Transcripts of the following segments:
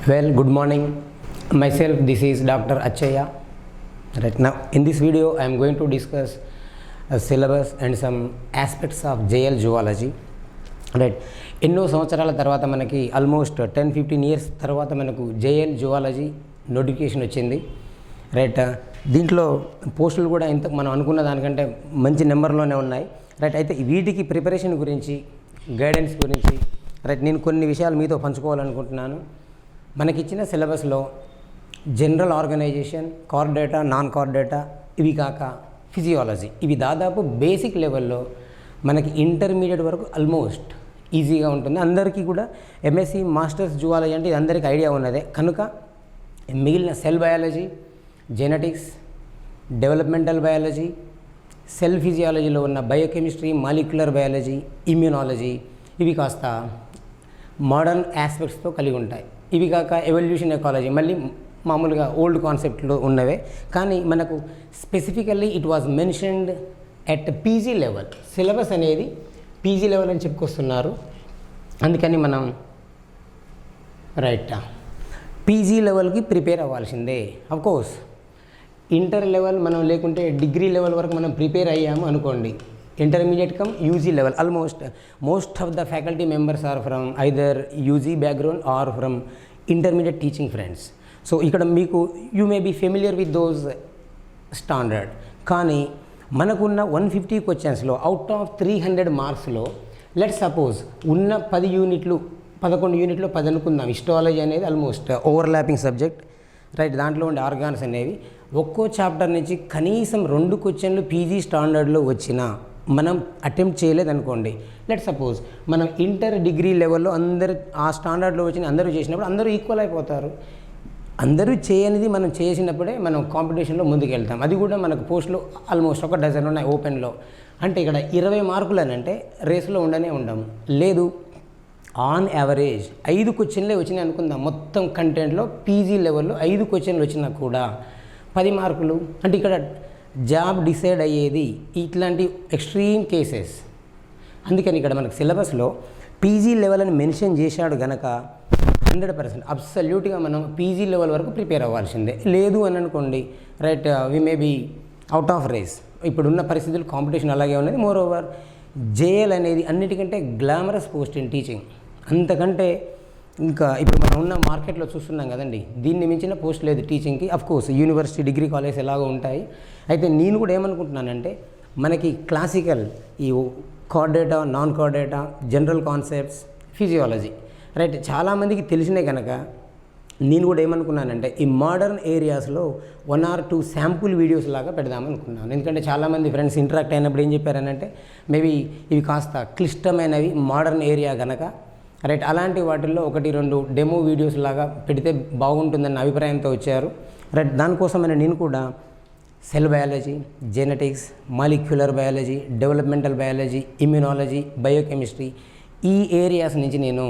Well, good morning. Myself, this is Dr. Achaya. Right now, in this video, I am going to discuss a syllabus and some aspects of JL zoology. Right ఎన్నో సంవత్సరాల తర్వాత మనకి almost 10-15 years తర్వాత మనకు JL zoology notification వచ్చింది. Right దీంట్లో పోస్టులు కూడా ఇంత మనం అనుకున్న దానికంటే మంచి నెంబర్లోనే ఉన్నాయి. రైట్ అయితే వీటికి ప్రిపరేషన్ గురించి గైడెన్స్ గురించి రైట్ నేను కొన్ని విషయాలు మీతో పంచుకోవాలనుకుంటున్నాను. మనకిచ్చిన సిలబస్లో general organization, chordata, non chordata, ఇవి కాక ఫిజియాలజీ, ఇవి దాదాపు బేసిక్ లెవెల్లో మనకి ఇంటర్మీడియట్ వరకు ఆల్మోస్ట్ ఈజీగా ఉంటుంది. అందరికీ కూడా ఎంఎస్సి మాస్టర్స్ జువాలజీ అంటే ఇది అందరికీ ఐడియా ఉన్నదే. కనుక మిగిలిన cell biology, genetics, developmental biology, cell ఫిజియాలజీలో ఉన్న బయోకెమిస్ట్రీ, మాలిక్యులర్ బయాలజీ, ఇమ్యూనాలజీ, ఇవి కాస్త మోడర్న్ ఆస్పెక్ట్స్తో కలిగి ఉంటాయి. ఇవి కాక ఎవల్యూషన్ ఎకాలజీ మళ్ళీ మామూలుగా ఓల్డ్ కాన్సెప్ట్లో ఉన్నవే, కానీ మనకు specifically it was mentioned at PG level. Syllabus అనేది పీజీ లెవెల్ అని చెప్పుకొస్తున్నారు. అందుకని మనం రైట్ పీజీ లెవెల్కి ప్రిపేర్ అవ్వాల్సిందే. అఫ్కోర్స్ ఇంటర్ లెవెల్ మనం లేకుంటే డిగ్రీ లెవెల్ వరకు మనం ప్రిపేర్ అయ్యాము అనుకోండి, intermediate cum UG level almost most of the faculty members are from either UG background or from intermediate teaching friends. So ఇక్కడ మీకు you may be familiar with those standard. కానీ మనకున్న 150 క్వశ్చన్స్లో out of 300 మార్క్స్లో let suppose ఉన్న 10 యూనిట్లు 11 యూనిట్లో 10 అనుకుందాం. Histology అనేది almost overlapping subject. Right దాంట్లో ఉండే ఆర్గాన్స్ అనేవి ఒక్కో చాప్టర్ నుంచి కనీసం 2 క్వశ్చన్లు పీజీ స్టాండర్డ్లో వచ్చినా మనం అటెంప్ట్ చేయలేదనుకోండి. లెట్ సపోజ్ మనం ఇంటర్ డిగ్రీ లెవెల్లో అందరు ఆ స్టాండర్డ్లో వచ్చిన అందరూ చేసినప్పుడు అందరూ ఈక్వల్ అయిపోతారు. అందరూ చేయనిది మనం చేసినప్పుడే మనం కాంపిటీషన్లో ముందుకు వెళ్తాం. అది కూడా మనకు పోస్టులు ఆల్మోస్ట్ 1 డజన్ ఉన్నాయి ఓపెన్లో. అంటే ఇక్కడ 20 మార్కులు అని అంటే రేసులో ఉండము. లేదు, ఆన్ యావరేజ్ 5 క్వశ్చన్లే వచ్చినాయి అనుకుందాం. మొత్తం కంటెంట్లో పీజీ లెవెల్లో 5 క్వశ్చన్లు వచ్చినా కూడా 10 మార్కులు. అంటే ఇక్కడ జాబ్ డిసైడ్ అయ్యేది ఇట్లాంటి ఎక్స్ట్రీమ్ కేసెస్. అందుకని ఇక్కడ మనకు సిలబస్లో పీజీ లెవెల్ అని మెన్షన్ చేశాడు గనక 100% అబ్సల్యూట్గా మనం పీజీ లెవెల్ వరకు ప్రిపేర్ అవ్వాల్సిందే. లేదు అని అనుకోండి, right we may be out of race. ఇప్పుడున్న పరిస్థితులు కాంపిటీషన్ అలాగే ఉన్నది. మోర్ ఓవర్ జేఎల్ అనేది అన్నిటికంటే గ్లామరస్ పోస్ట్ ఇన్ టీచింగ్. అంతకంటే ఇంకా ఇప్పుడు మనం ఉన్న మార్కెట్లో చూస్తున్నాం కదండి, దీన్ని మించిన పోస్ట్ లేదు టీచింగ్కి. అఫ్కోర్స్ యూనివర్సిటీ, డిగ్రీ కాలేజ్ ఎలాగో ఉంటాయి. అయితే నేను కూడా ఏమనుకుంటున్నానంటే మనకి క్లాసికల్ ఈ car data, non car data, general concepts, physiology right చాలామందికి తెలిసినే కనుక నేను కూడా ఏమనుకున్నానంటే ఈ మోడర్న్ ఏరియాస్లో 1 or 2 శాంపుల్ వీడియోస్ లాగా పెడదామనుకున్నాను. ఎందుకంటే చాలామంది ఫ్రెండ్స్ ఇంటరాక్ట్ అయినప్పుడు ఏం చెప్పారనంటే మేబీ ఇవి కాస్త క్లిష్టమైనవి మోడర్న్ ఏరియా కనుక రైట్ అలాంటి వాటిల్లో 1-2 డెమో వీడియోస్ లాగా పెడితే బాగుంటుందన్న అభిప్రాయంతో వచ్చారు. రైట్ దానికోసమని నేను కూడా cell biology, genetics, molecular biology, developmental biology, immunology, biochemistry ఈ ఏరియాస్ నుంచి నేను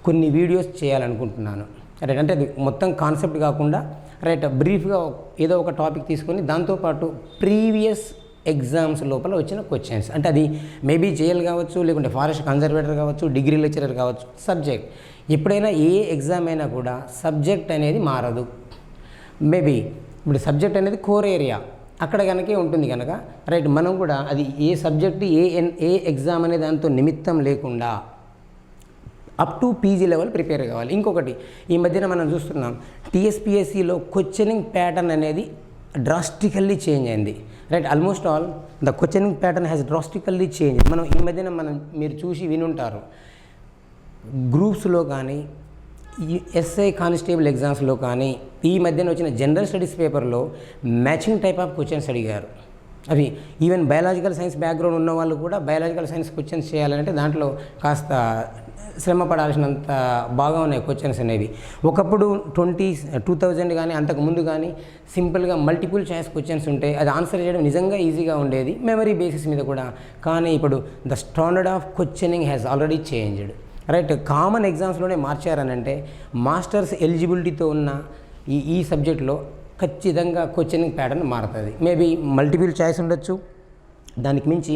కొన్ని వీడియోస్ చేయాలనుకుంటున్నాను. రైట్ అంటే అది మొత్తం కాన్సెప్ట్ కాకుండా రైట్ బ్రీఫ్గా ఏదో ఒక టాపిక్ తీసుకొని దాంతోపాటు ప్రీవియస్ ఎగ్జామ్స్ లోపల వచ్చిన క్వశ్చన్స్, అంటే అది మేబీ జేఎల్ కావచ్చు, లేకుంటే ఫారెస్ట్ కన్జర్వేటర్ కావచ్చు, డిగ్రీ లెక్చరర్ కావచ్చు, సబ్జెక్ట్ ఎప్పుడైనా ఏ ఎగ్జామ్ అయినా కూడా సబ్జెక్ట్ అనేది మారదు. మేబీ ఇప్పుడు సబ్జెక్ట్ అనేది కోర్ ఏరియా అక్కడ కనుకే ఉంటుంది కనుక రైట్ మనం కూడా అది ఏ సబ్జెక్టు ఏ ఎగ్జామ్ అనే దాంతో నిమిత్తం లేకుండా up to PG level prepare కావాలి. ఇంకొకటి ఈ మధ్యన మనం చూస్తున్నాం టీఎస్పీఎస్సీలో క్వశ్చనింగ్ ప్యాటర్న్ అనేది డ్రాస్టికల్లీ చేంజ్ అయింది. Right almost all the questioning pattern has drastically change. మనం ఈ మధ్యన మీరు చూసి వినుంటారు గ్రూప్స్లో కానీ ఎస్ఐ కానిస్టేబుల్ ఎగ్జామ్స్లో కానీ ఈ మధ్యన వచ్చిన జనరల్ స్టడీస్ పేపర్లో మ్యాచింగ్ టైప్ ఆఫ్ క్వశ్చన్స్ అడిగారు. అవి ఈవెన్ బయాలజికల్ సైన్స్ బ్యాక్గ్రౌండ్ ఉన్న వాళ్ళు కూడా బయాలజికల్ సైన్స్ క్వశ్చన్స్ చేయాలంటే దాంట్లో కాస్త శ్రమ పడాల్సినంత బాగా ఉన్నాయి క్వశ్చన్స్ అనేవి. ఒకప్పుడు 2000 కానీ అంతకుముందు కానీ సింపుల్గా మల్టిపుల్ చాయిస్ క్వశ్చన్స్ ఉంటే అది ఆన్సర్ చేయడం నిజంగా ఈజీగా ఉండేది మెమరీ బేసిస్ మీద కూడా. కానీ ఇప్పుడు the standard of questioning has already changed. Right common ఎగ్జామ్స్లోనే మార్చారనంటే మాస్టర్స్ ఎలిజిబిలిటీతో ఉన్న ఈ సబ్జెక్ట్లో ఖచ్చితంగా క్వశ్చనింగ్ ప్యాటర్న్ మారుతుంది. మేబీ మల్టిపుల్ చాయిస్ ఉండొచ్చు, దానికి మించి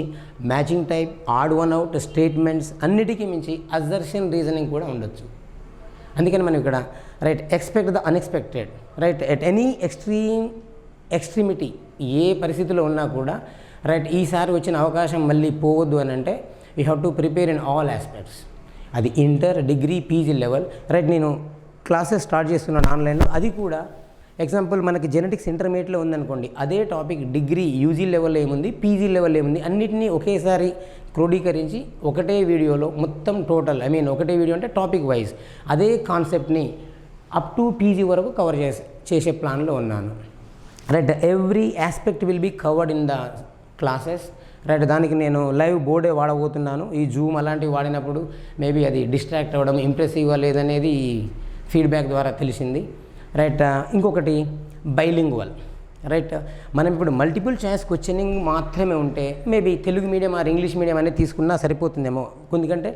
matching type, odd one out, statements, అన్నిటికీ మించి అజర్షన్ రీజనింగ్ కూడా ఉండొచ్చు. అందుకని మనం ఇక్కడ right expect the unexpected, right at any extremity, ఏ పరిస్థితిలో ఉన్నా కూడా రైట్ ఈసారి వచ్చిన అవకాశం మళ్ళీ పోవద్దు అని అంటే you have to prepare in all aspects. అది inter, degree, PG level. Right నేను క్లాసెస్ స్టార్ట్ చేస్తున్నాను ఆన్లైన్లో. అది కూడా ఎగ్జాంపుల్ మనకి జెనెటిక్స్ ఇంటర్మీడియట్లో ఉందనుకోండి, అదే టాపిక్ డిగ్రీ యూజీ లెవెల్ ఏముంది, పీజీ లెవెల్ ఏముంది, అన్నిటినీ ఒకేసారి క్రోడీకరించి ఒకటే వీడియోలో మొత్తం టోటల్ ఒకటే వీడియో అంటే టాపిక్ వైజ్ అదే కాన్సెప్ట్ని అప్ టు పీజీ వరకు కవర్ చేసే ప్లాన్లో ఉన్నాను. Right every aspect will be covered in the classes. Right దానికి నేను లైవ్ బోర్డే వాడబోతున్నాను. ఈ జూమ్ అలాంటివి వాడినప్పుడు మేబీ అది డిస్ట్రాక్ట్ అవ్వడం, ఇంప్రెసివ్గా లేదనేది ఫీడ్బ్యాక్ ద్వారా తెలిసింది. రైట్ ఇంకొకటి బైలింగ్వల్. రైట్ మనం ఇప్పుడు మల్టిపుల్ చాయిస్ క్వశ్చనింగ్ మాత్రమే ఉంటే maybe Telugu medium are English medium అనేది తీసుకున్నా సరిపోతుందేమో. ఎందుకంటే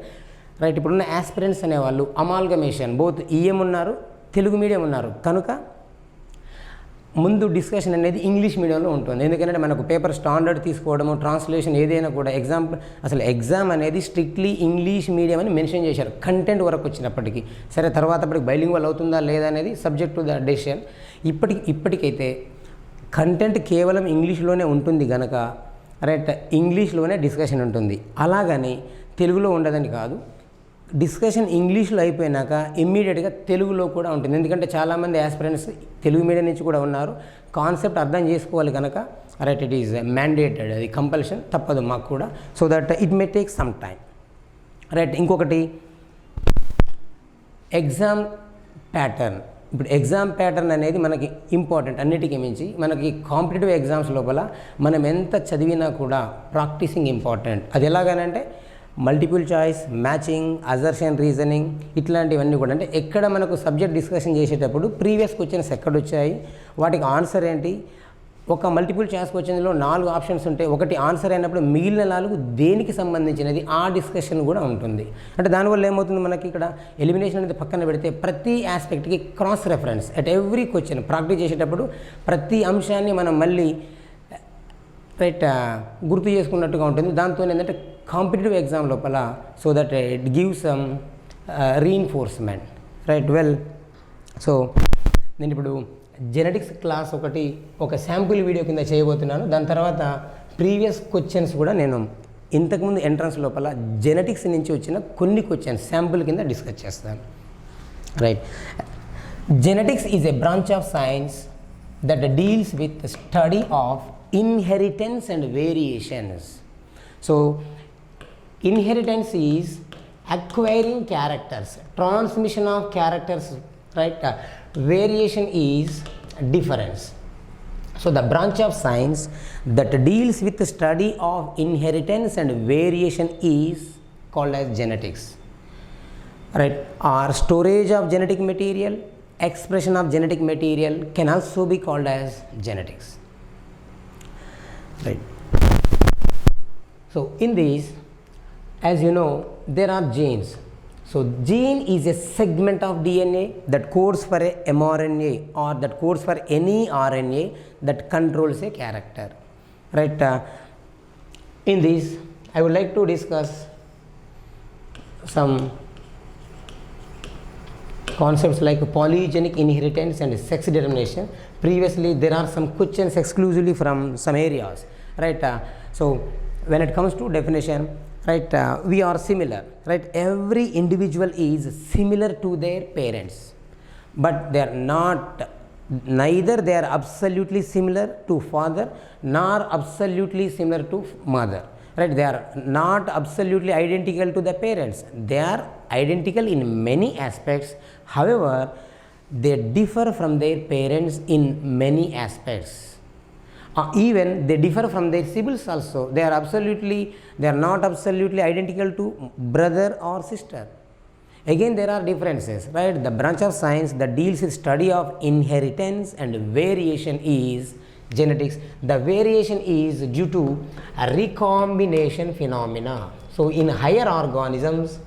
రైట్ ఇప్పుడున్న ఆస్పిరెంట్స్ అనేవాళ్ళు అమాల్గమేషన్ బోత్ ఈఎం ఉన్నారు, తెలుగు మీడియం ఉన్నారు. కనుక ముందు డిస్కషన్ అనేది ఇంగ్లీష్ మీడియంలో ఉంటుంది. ఎందుకంటే మనకు పేపర్ స్టాండర్డ్ తీసుకోవడము, ట్రాన్స్లేషన్ ఏదైనా కూడా ఎగ్జామ్ అనేది స్ట్రిక్ట్లీ ఇంగ్లీష్ మీడియం అని మెన్షన్ చేశారు కంటెంట్ వరకు వచ్చినప్పటికీ. సరే తర్వాత అప్పటికి బైలింగ్వల్ అవుతుందా లేదా అనేది సబ్జెక్ట్ టు ద డెసిషన్. ఇప్పటికైతే కంటెంట్ కేవలం ఇంగ్లీష్లోనే ఉంటుంది కనుక రైట్ ఇంగ్లీష్లోనే డిస్కషన్ ఉంటుంది. అలాగని తెలుగులో ఉండదని కాదు. డిస్కషన్ ఇంగ్లీష్లో అయిపోయినాక ఇమ్మీడియట్గా తెలుగులో కూడా ఉంటుంది. ఎందుకంటే చాలామంది ఆస్పిరెంట్స్ తెలుగు మీడియం నుంచి కూడా ఉన్నారు. కాన్సెప్ట్ అర్థం చేసుకోవాలి కనుక రైట్ ఇట్ ఈజ్ మ్యాండేటెడ్, అది కంపల్షన్, తప్పదు మాకు కూడా. So that it may take some time. Right ఇంకొకటి ఎగ్జామ్ ప్యాటర్న్. ఇప్పుడు ఎగ్జామ్ ప్యాటర్న్ అనేది మనకి ఇంపార్టెంట్. అన్నిటికీ మించి మనకి కాంపిటేటివ్ ఎగ్జామ్స్ లోపల మనం ఎంత చదివినా కూడా ప్రాక్టీసింగ్ ఇంపార్టెంట్. అది ఎలాగనంటే multiple choice, matching, assertion reasoning ఇట్లాంటివన్నీ కూడా. అంటే ఎక్కడ మనకు సబ్జెక్ట్ డిస్కషన్ చేసేటప్పుడు ప్రీవియస్ క్వశ్చన్స్ ఎక్కడొచ్చాయి, వాటికి ఆన్సర్ ఏంటి. ఒక మల్టిపుల్ చాయిస్ క్వశ్చన్లో 4 ఆప్షన్స్ ఉంటాయి, ఒకటి ఆన్సర్ అయినప్పుడు మిగిలిన 4 దేనికి సంబంధించినది, ఆ డిస్కషన్ కూడా ఉంటుంది. అంటే దానివల్ల ఏమవుతుంది, మనకి ఇక్కడ ఎలిమినేషన్ అనేది పక్కన పెడితే ప్రతి ఆస్పెక్ట్కి cross reference at every question practice చేసేటప్పుడు ప్రతి అంశాన్ని మనం మళ్ళీ రైట్ గుర్తు చేసుకున్నట్టుగా ఉంటుంది. దాంతో ఏంటంటే కాంపిటేటివ్ ఎగ్జామ్ లోపల so that it gives some reinforcement. Right well, so నేను ఇప్పుడు జెనెటిక్స్ క్లాస్ ఒక శాంపుల్ వీడియో కింద చేయబోతున్నాను. దాని తర్వాత ప్రీవియస్ క్వశ్చన్స్ కూడా నేను ఇంతకుముందు ఎంట్రన్స్ లోపల జెనెటిక్స్ నుంచి వచ్చిన కొన్ని క్వశ్చన్స్ శాంపుల్ కింద డిస్కస్ చేస్తాను. Right genetics is a branch of science that deals with study of inheritance and variations. So inheritance is acquiring characters, transmission of characters, right? Variation is difference. So the branch of science that deals with the study of inheritance and variation is called as genetics, right? Or storage of genetic material, expression of genetic material can also be called as genetics. Right. So in these, as you know, there are genes. So gene is a segment of DNA that codes for a mRNA or that codes for any RNA that controls a character. Right. In this, I would like to discuss some concepts like polygenic inheritance and sex determination. Previously there are some questions exclusively from some areas, right? So when it comes to definition, right, we are similar, right? Every individual is similar to their parents, but they are not, neither they are absolutely similar to father nor absolutely similar to mother, right? They are not absolutely identical to the parents. They are identical in many aspects. However, they differ from their parents in many aspects. Even they differ from their siblings also. They are not absolutely identical to brother or sister. Again, there are differences, right? The branch of science that deals with study of inheritance and variation is genetics. The variation is due to a recombination phenomena. So in higher organisms,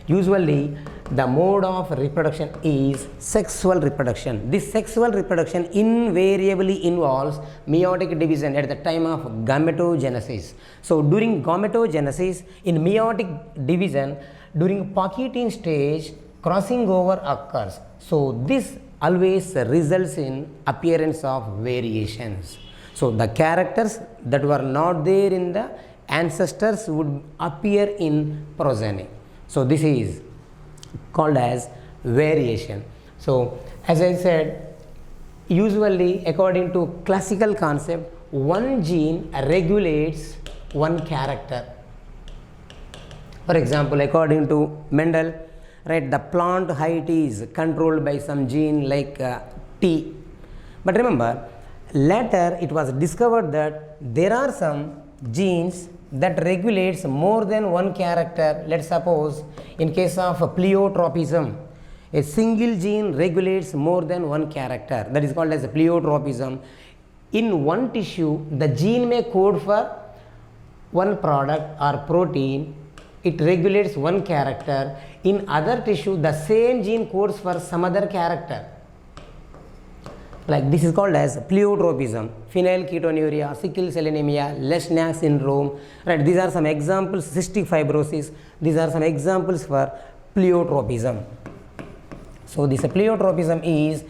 usually the mode of reproduction is sexual reproduction. This sexual reproduction invariably involves meiotic division at the time of gametogenesis. So during gametogenesis, in meiotic division, during Pachytene stage, crossing over occurs. So this always results in appearance of variations. So the characters that were not there in the ancestors would appear in progeny. So this is called as variation. So as I said, usually according to classical concept, one gene regulates one character. For example, according to Mendel, right, the plant height is controlled by some gene like T. But remember, later it was discovered that there are some genes that regulates more than one character. Let's suppose in case of pleiotropism, a single gene regulates more than one character. That is called as pleiotropism. In one tissue, the gene may code for one product or protein. It regulates one character. In other tissue, the same gene codes for some other character. Like this is called as pleiotropism, phenylketonuria, sickle cell anemia, Lesch syndrome. Right? These are some examples. Cystic fibrosis. These are some examples for pleiotropism. So this pleiotropism is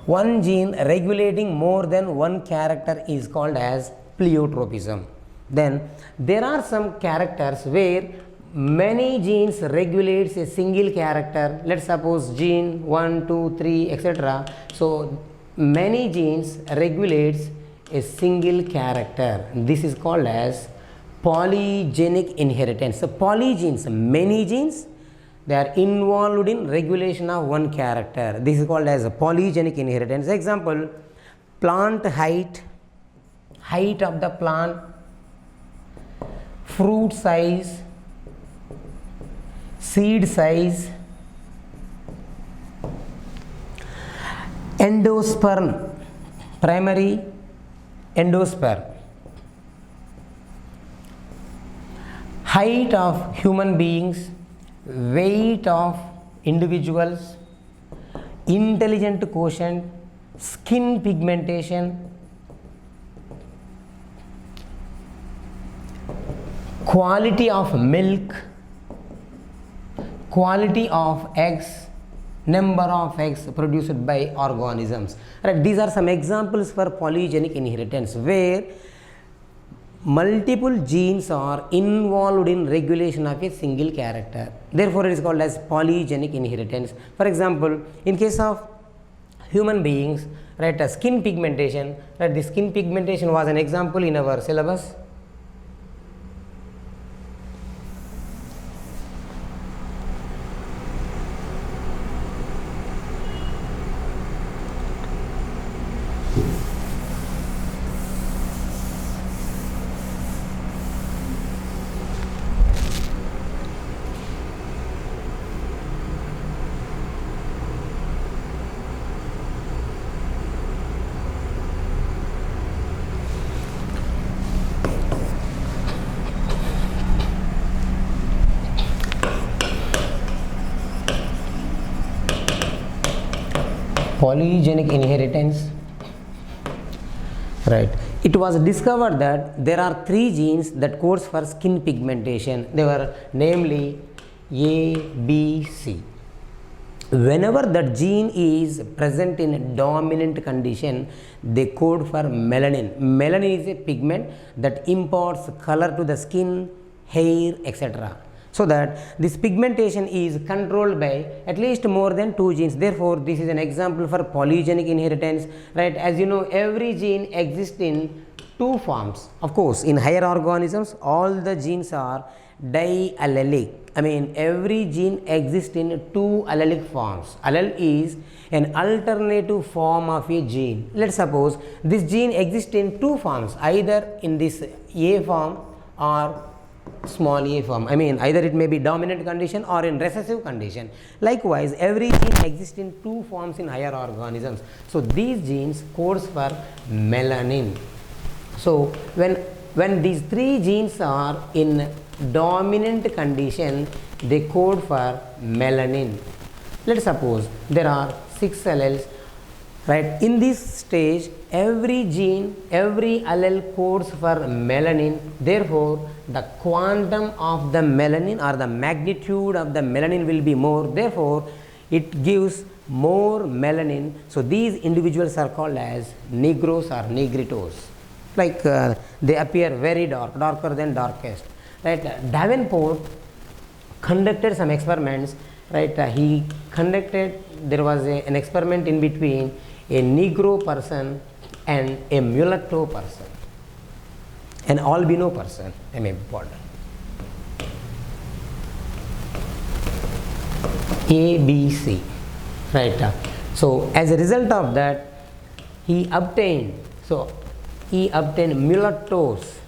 one gene regulating more than one character is called as pleiotropism. Then there are some characters where many genes regulates a single character. Let's suppose gene 1, 2, 3, etc. So many genes regulates a single character. This is called as polygenic inheritance. So polygenes, many genes, they are involved in regulation of one character. This is called as a polygenic inheritance. Example, plant height, height of the plant, fruit size, seed size, endosperm, primary endosperm, height of human beings, weight of individuals, intelligent quotient, skin pigmentation, quality of milk, quality of eggs, number of eggs produced by organisms. Right, these are some examples for polygenic inheritance where multiple genes are involved in regulation of a single character. Therefore, it is called as polygenic inheritance. For example, in case of human beings, right, skin pigmentation, right, the skin pigmentation was an example in our syllabus. Polygenic inheritance, right, it was discovered that there are three genes that codes for skin pigmentation. They were namely A, B, C. Whenever that gene is present in a dominant condition, they code for melanin. Melanin is a pigment that imparts color to the skin, hair, etc. So that this pigmentation is controlled by at least more than two genes. Therefore, this is an example for polygenic inheritance. Right? As you know, every gene exists in two forms. Of course, in higher organisms, all the genes are diallelic. I mean, every gene exists in two allelic forms. Allele is an alternative form of a gene. Let's suppose this gene exists in two forms, either in this A form or small a form. I mean, either it may be dominant condition or in recessive condition. Likewise, every gene exists in two forms in higher organisms. So these genes codes for melanin. So when these three genes are in dominant condition, they code for melanin. Let's suppose there are 6 alleles. Right, in this stage, every gene, every allele codes for melanin. Therefore, the quantum of the melanin or the magnitude of the melanin will be more. Therefore, it gives more melanin. So these individuals are called as Negroes or Negritos. Like they appear very dark, darker than darkest. Right? Davenport conducted some experiments. Right? He conducted, there was an experiment in between a Negro person and a mulatto person, an albino person, I may pardon. A, B, C. Right. So as a result of that, he obtained mulattoes.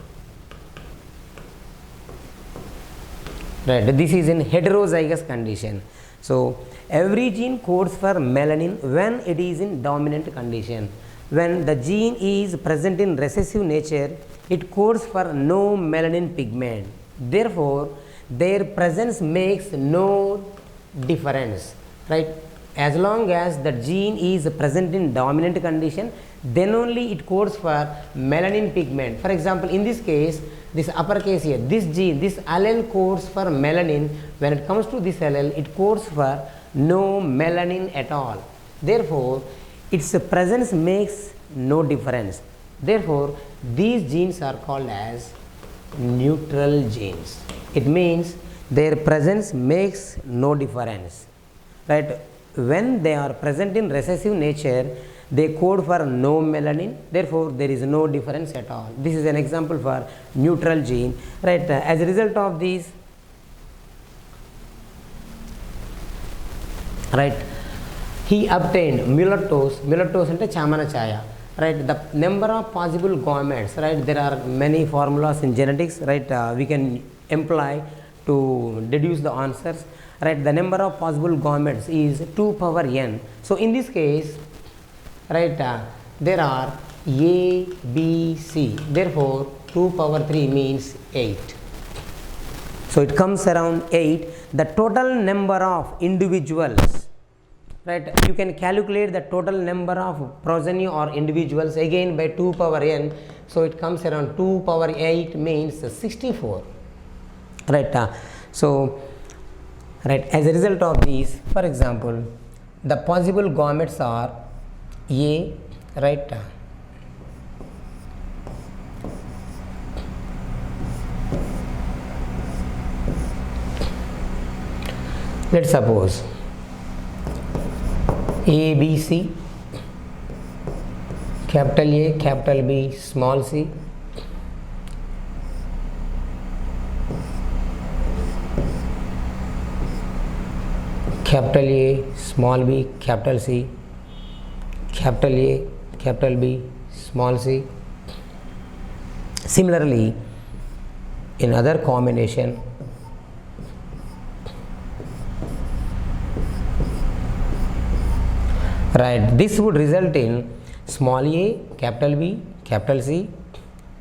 Right. This is in heterozygous condition. So every gene codes for melanin when it is in dominant condition. When the gene is present in recessive nature, it codes for no melanin pigment. Therefore, their presence makes no difference. Right? As long as the gene is present in dominant condition, then only it codes for melanin pigment. For example, in this case, this uppercase here, this gene, this allele codes for melanin. When it comes to this allele, it codes for no melanin at all. Therefore, its presence makes no difference. Therefore, these genes are called as neutral genes. It means their presence makes no difference. Right? When they are present in recessive nature, they code for no melanin. Therefore, there is no difference at all. This is an example for neutral gene. Right? As a result of these, right, he obtained mulattoes ante chamana chaya. Right? The number of possible gametes. Right? There are many formulas in genetics. Right? We can employ to deduce the answers. Right? The number of possible gametes is 2 power n. So in this case, right, there are A, B, C. Therefore, 2 power 3 means 8. So it comes around 8. The total number of individuals, right, you can calculate the total number of progeny or individuals again by 2 power n. So it comes around 2 power 8 means 64. Right. So right, as a result of these, for example, the possible gametes are A, right, let's suppose A, B, C, capital A, capital B, small c, capital A, small b, capital C, capital A, capital B, small c. Similarly, in other combination, right, this would result in small a, capital B, capital C,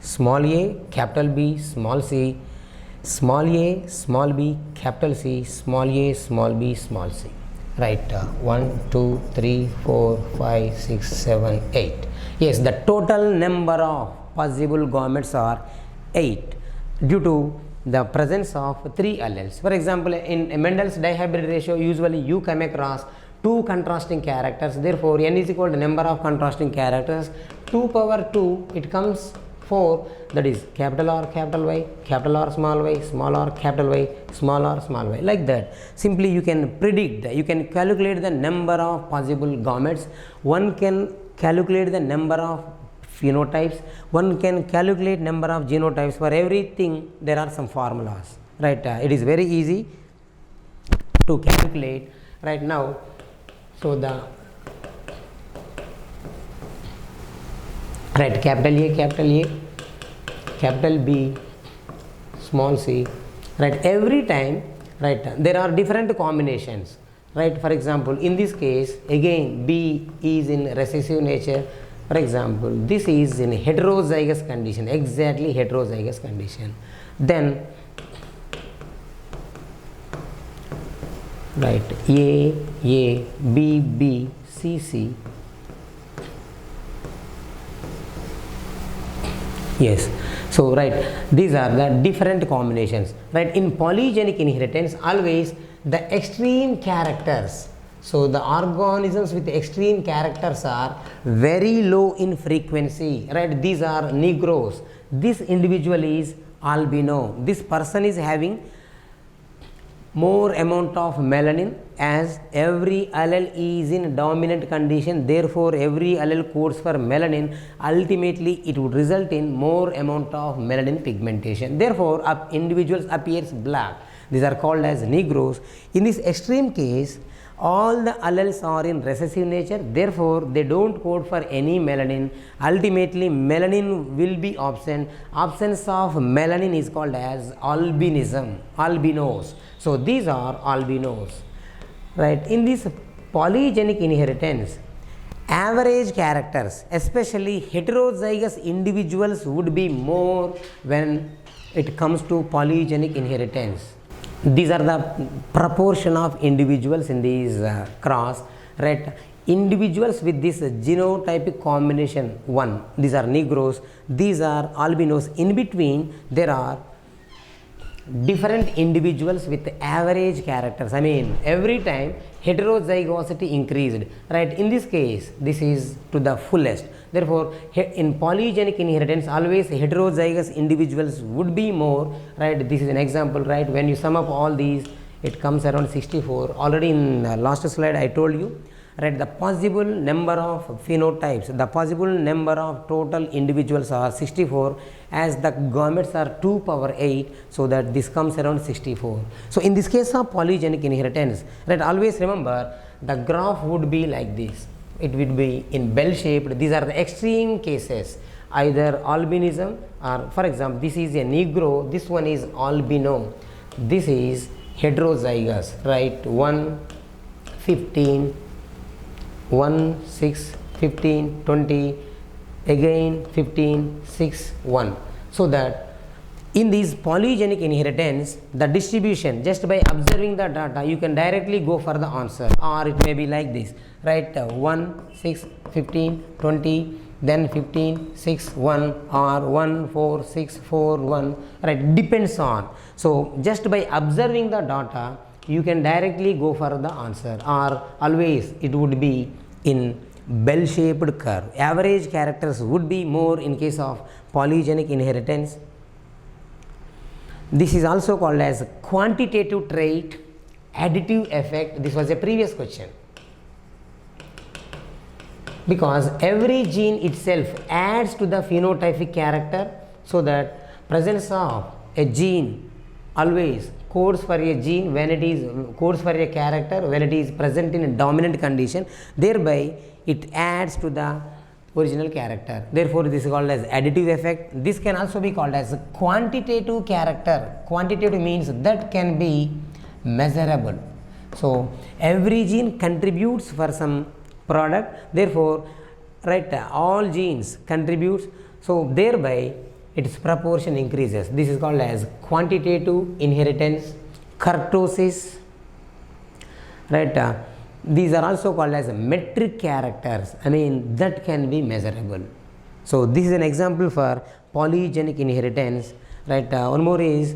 small a, capital B, small c, small a, small b, capital C, small a, small b, small c. Right, 1, 2, 3, 4, 5, 6, 7, 8. Yes, the total number of possible gametes are 8 due to the presence of 3 alleles. For example, in Mendel's dihybrid ratio, usually you come across 2 contrasting characters. Therefore, n is equal to number of contrasting characters. 2 power 2, it comes 4, that is capital R, capital Y, capital R, small y, small r, capital Y, small r, small y, like that. Simply you can predict, you can calculate the number of possible gametes. One can calculate the number of phenotypes. One can calculate number of genotypes. For everything, there are some formulas. Right? It is very easy to calculate. Right now, so the right, capital A, capital B, small c. Right, every time, right, there are different combinations. Right, for example, in this case, again B is in recessive nature. For example, this is in heterozygous condition, exactly heterozygous condition. Then, right, A, B, B, C, C. Yes, so right, these are the different combinations. Right, in polygenic inheritance, always the extreme characters, So the organisms with extreme characters are very low in frequency, right? These are Negroes. This individual is albino. This person is having more amount of melanin, as every allele is in dominant condition, therefore every allele codes for melanin. Ultimately it would result in more amount of melanin pigmentation, therefore individuals appears black. These are called as Negroes. In this extreme case, all the alleles are in recessive nature, therefore they don't code for any melanin. Ultimately melanin will be absent. Absence of melanin is called as albinism, albinos. So these are albinos, right? In this polygenic inheritance, average characters, especially heterozygous individuals, would be more when it comes to polygenic inheritance. These are the proportion of individuals in these cross, right? Individuals with this genotypic combination 1, these are Negroes, these are albinos. In between there are different individuals with average characters. I mean, every time heterozygosity increased, right? In this case, this is to the fullest. Therefore, in polygenic inheritance, always heterozygous individuals would be more, right? This is an example, right? When you sum up all these, it comes around 64. Already in last slide I told you, right? The possible number of phenotypes, the possible number of total individuals are 64, as the gametes are 2 power 8, so that this comes around 64. So in this case of polygenic inheritance, right, always remember the graph would be like this. It would be in bell shaped. These are the extreme cases, either albinism or, for example, this is a Negro, this one is albino, this is heterozygous, right? 1, 15, 1, 6, 15, 20, again 15, 6, 1. So that in this polygenic inheritance, the distribution, just by observing the data, you can directly go for the answer, or it may be like this, right? 1, 6, 15, 20, then 15, 6, 1, or 1, 4, 6, 4, 1, right? Depends on. So just by observing the data, you can directly go for the answer, or always it would be in bell shaped curve. Average characters would be more in case of polygenic inheritance. This is also called as quantitative trait, additive effect. This was a previous question, because every gene itself adds to the phenotypic character, so that presence of a gene always codes for a gene when it is codes for a character when it is present in a dominant condition, thereby it adds to the original character. Therefore this is called as additive effect. This can also be called as quantitative character. Quantitative means that can be measurable. So every gene contributes for some product, therefore, right, all genes contributes, so thereby its proportion increases. This is called as quantitative inheritance. Kurtosis, right? These are also called as metric characters. I mean, that can be measurable. So this is an example for polygenic inheritance, right? One more is